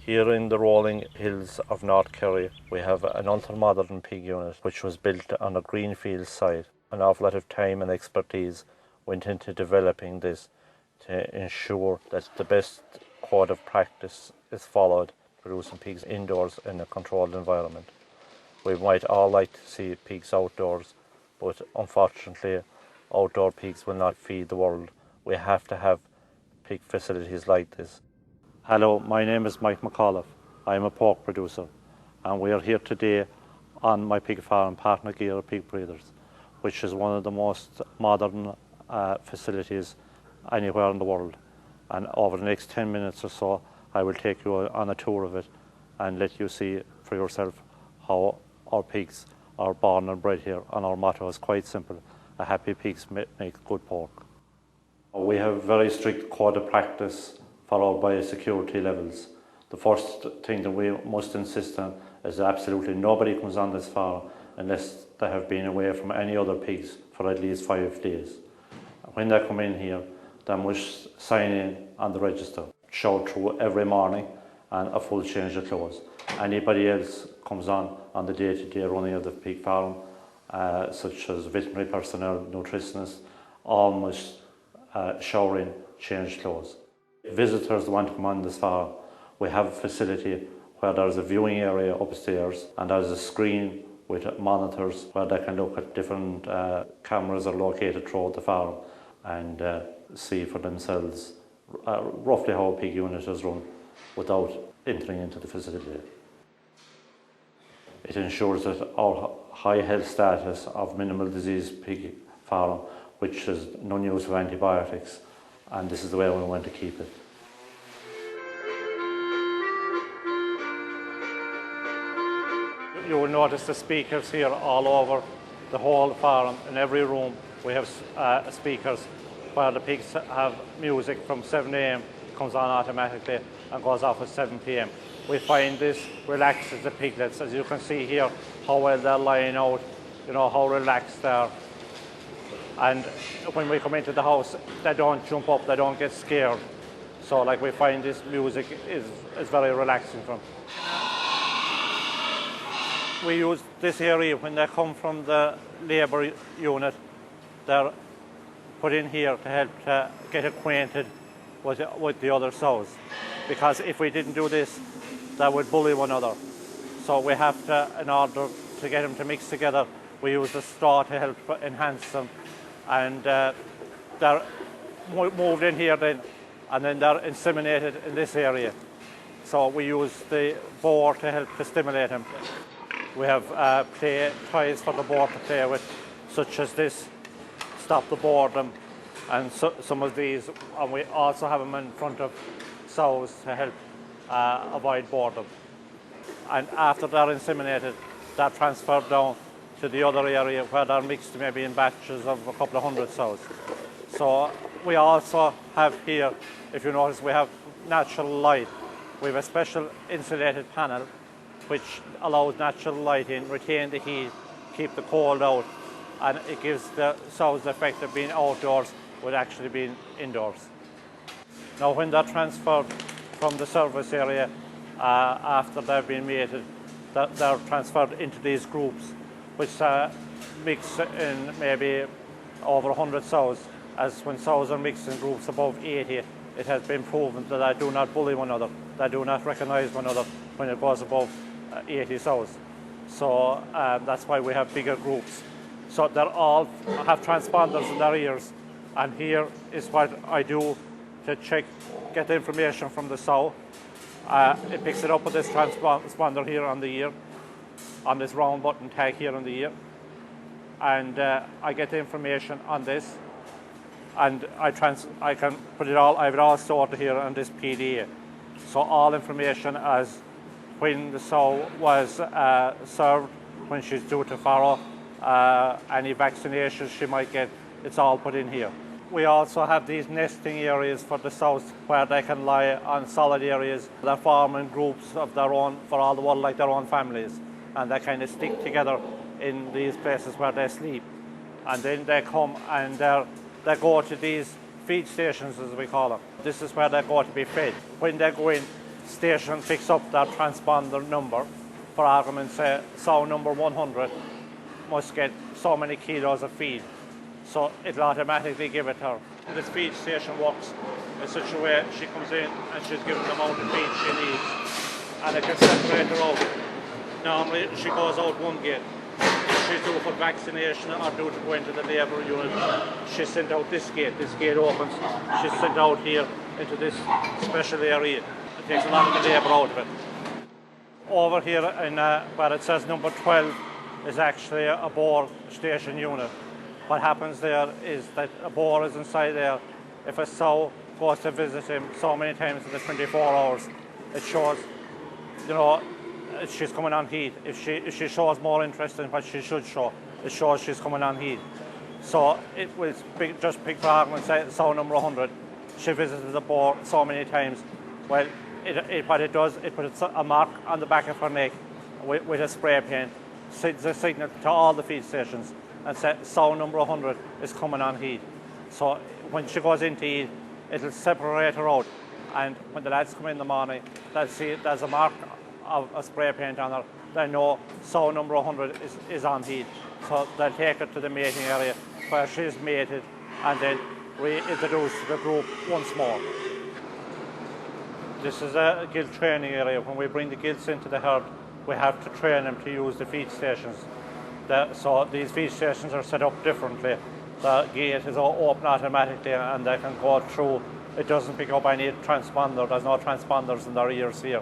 Here in the rolling hills of North Kerry, we have an ultra-modern pig unit which was built on a greenfield site. An awful lot of time and expertise went into developing this to ensure that the best code of practice is followed, producing pigs indoors in a controlled environment. We might all like to see pigs outdoors, but unfortunately outdoor pigs will not feed the world. We have to have pig facilities like this. Hello, my name is Mike McAuliffe. I'm a pork producer, and we are here today on my pig farm, Parknageragh Pig Breeders, which is one of the most modern facilities anywhere in the world. And over the next 10 minutes or so, I will take you on a tour of it and let you see for yourself how our pigs are born and bred here. And our motto is quite simple: a happy pigs make good pork. We have very strict code of practice followed by security levels. The first thing that we must insist on is that absolutely nobody comes on this farm unless they have been away from any other pigs for at least 5 days. When they come in here, they must sign in on the register, show through every morning, and a full change of clothes. Anybody else comes on the day-to-day running of the pig farm, such as veterinary personnel, nutritionists, all must shower in, change clothes. Visitors that want to come on this farm, we have a facility where there's a viewing area upstairs and there's a screen with monitors where they can look at different cameras are located throughout the farm and see for themselves roughly how a pig unit is run without entering into the facility. It ensures that our high health status of minimal disease pig farm, which is no use of antibiotics, and this is the way we want to keep it. You will notice the speakers here all over the whole farm. In every room we have speakers where the pigs have music from 7 a.m, comes on automatically and goes off at 7 p.m. We find this relaxes the piglets. As you can see here, how well they're lying out, you know, how relaxed they are. And when we come into the house, they don't jump up, they don't get scared. So like we find this music is very relaxing for them. We use this area when they come from the labour unit. They're put in here to help to get acquainted with the other sows. Because if we didn't do this, they would bully one another. So we have to, in order to get them to mix together, we use the straw to help enhance them. And they're moved in here then, and then they're inseminated in this area. So we use the boar to help to stimulate them. We have play toys for the boar to play with, such as this, stop the boredom, and some of these, and we also have them in front of sows to help avoid boredom. And after they're inseminated, they're transferred down to the other area where they're mixed maybe in batches of a couple of hundred sows. So we also have here, if you notice, we have natural light. We have a special insulated panel which allows natural light in, retain the heat, keep the cold out, and it gives the sows the effect of being outdoors with actually being indoors. Now when they're transferred from the service area after they've been mated, they're transferred into these groups, which mix in maybe over 100 sows. As when sows are mixed in groups above 80, it has been proven that they do not bully one another. They do not recognise one another when it goes above 80 sows. So that's why we have bigger groups. So they all have transponders in their ears. And here is what I do to get the information from the sow. It picks it up with this transponder here on the ear, on this round button tag here on the ear, and I get the information on this, and I can put it all. I have it all stored here on this PDA. So all information as when the sow was served, when she's due to farrow, any vaccinations she might get, it's all put in here. We also have these nesting areas for the sows where they can lie on solid areas. They're forming groups of their own for all the world, like their own families, and they kind of stick together in these places where they sleep. And then they come and they go to these feed stations, as we call them. This is where they go to be fed. When they go in, station picks up that transponder number, for argument's sake, sow number 100 must get so many kilos of feed. So it'll automatically give it her. This feed station works in such a way she comes in and she's given the amount of feed she needs, and it can separate her out. Normally she goes out one gate. If she's due for vaccination or due to go into the labour unit, she's sent out this gate. This gate opens, she's sent out here into this special area. It takes a lot of the labour out of it. Over here in where it says number 12 is actually a bore station unit. What happens there is that a boar is inside there. If a sow goes to visit him so many times in the 24 hours, it shows, you know, she's coming on heat. If she shows more interest in what she should show, it shows she's coming on heat. So it was just pick for argument's sake, sow number 100. She visited the boar so many times. Well, what it does, it puts a mark on the back of her neck with a spray paint, sends a signal to all the feed stations, and say sow number 100 is coming on heat. So when she goes into heat, it'll separate her out. And when the lads come in the morning, they'll see there's a mark of a spray paint on her. They know sow number 100 is on heat. So they'll take her to the mating area where she's mated and then reintroduced to the group once more. This is a gilt training area. When we bring the gilts into the herd, we have to train them to use the feed stations. So these feed stations are set up differently. The gate is open automatically and they can go through. It doesn't pick up any transponder. There's no transponders in their ears here.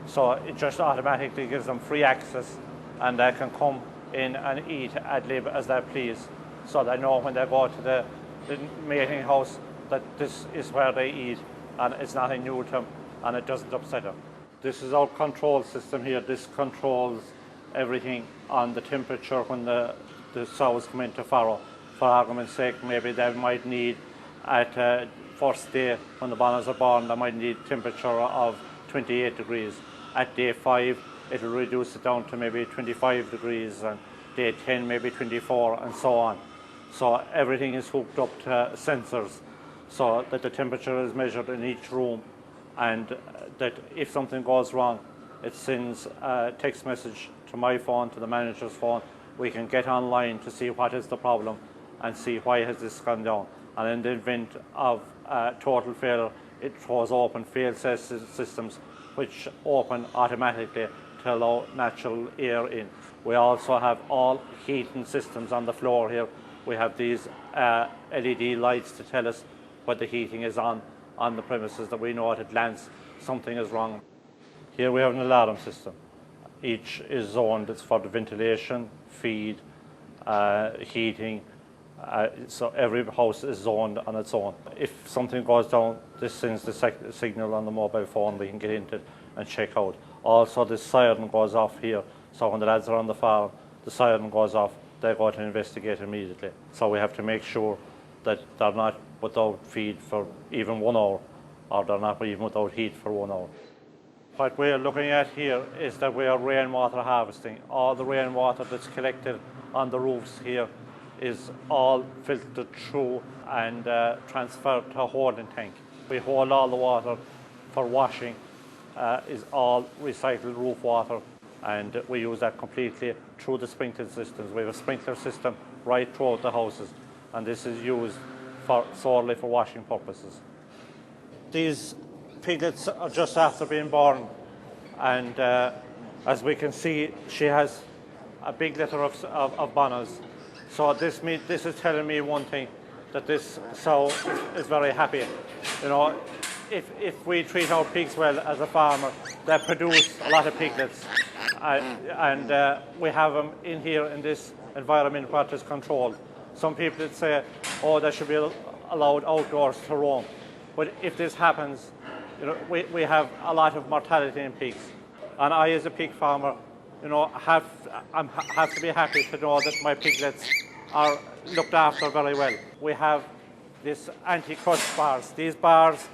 So it just automatically gives them free access and they can come in and eat ad lib as they please. So they know when they go to the mating house that this is where they eat and it's nothing new to them and it doesn't upset them. This is our control system here. This controls everything on the temperature when the sows come into farrow. For argument's sake, maybe they might need at first day when the bonnets are born, they might need temperature of 28 degrees. At day 5, it'll reduce it down to maybe 25 degrees, and day 10 maybe 24, and so on. So everything is hooked up to sensors so that the temperature is measured in each room, and that if something goes wrong, it sends a text message to my phone, to the manager's phone. We can get online to see what is the problem and see why has this gone down. And in the event of total failure, it throws open fail-safe systems which open automatically to allow natural air in. We also have all heating systems on the floor here. We have these LED lights to tell us when the heating is on the premises, that we know at a glance something is wrong. Here we have an alarm system. Each is zoned. It's for the ventilation, feed, heating. So every house is zoned on its own. If something goes down, this sends the signal on the mobile phone. We can get into it and check out. Also, the siren goes off here. So when the lads are on the farm, the siren goes off. They go to investigate immediately. So we have to make sure that they're not without feed for even 1 hour, or they're not even without heat for 1 hour. What we're looking at here is that we are rainwater harvesting. All the rainwater that's collected on the roofs here is all filtered through and transferred to a holding tank. We hold all the water for washing, is all recycled roof water, and we use that completely through the sprinkler systems. We have a sprinkler system right throughout the houses, and this is used solely for washing purposes. These piglets are just after being born, and as we can see, she has a big litter of bonnets. So this is telling me one thing, that this sow is very happy. You know, if we treat our pigs well as a farmer, they produce a lot of piglets, and we have them in here in this environment where it is controlled. Some people would say, oh, they should be allowed outdoors to roam. But if this happens, you know, we have a lot of mortality in pigs. And I, as a pig farmer, you know, have to be happy to know that my piglets are looked after very well. We have this anti-crush bars. These bars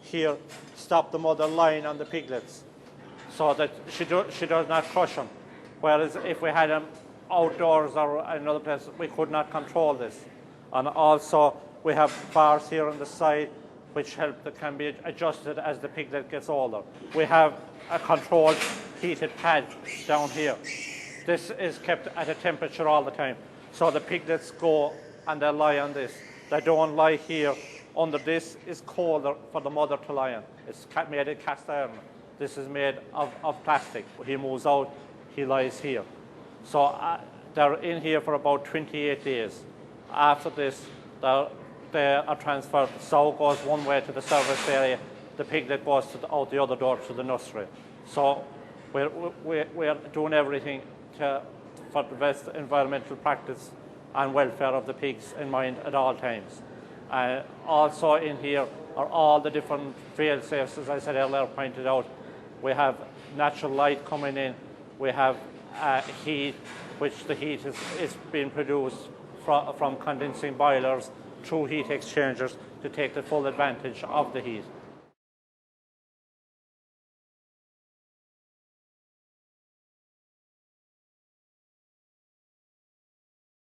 here stop the mother lying on the piglets so that she does not crush them. Whereas if we had them outdoors or another place, we could not control this. And also we have bars here on the side can be adjusted as the piglet gets older. We have a controlled heated pad down here. This is kept at a temperature all the time. So the piglets go and they lie on this. They don't lie here. Under this is colder for the mother to lie on. It's made of cast iron. This is made of plastic. He moves out, he lies here. So they're in here for about 28 days. After this, they are transferred. The sow goes one way to the service area. The piglet goes out the other door to the nursery. So we're doing everything for the best environmental practice and welfare of the pigs in mind at all times. Also in here are all the different fail safes, as I said earlier, pointed out. We have natural light coming in. We have heat, which the heat is being produced from condensing boilers through heat exchangers to take the full advantage of the heat.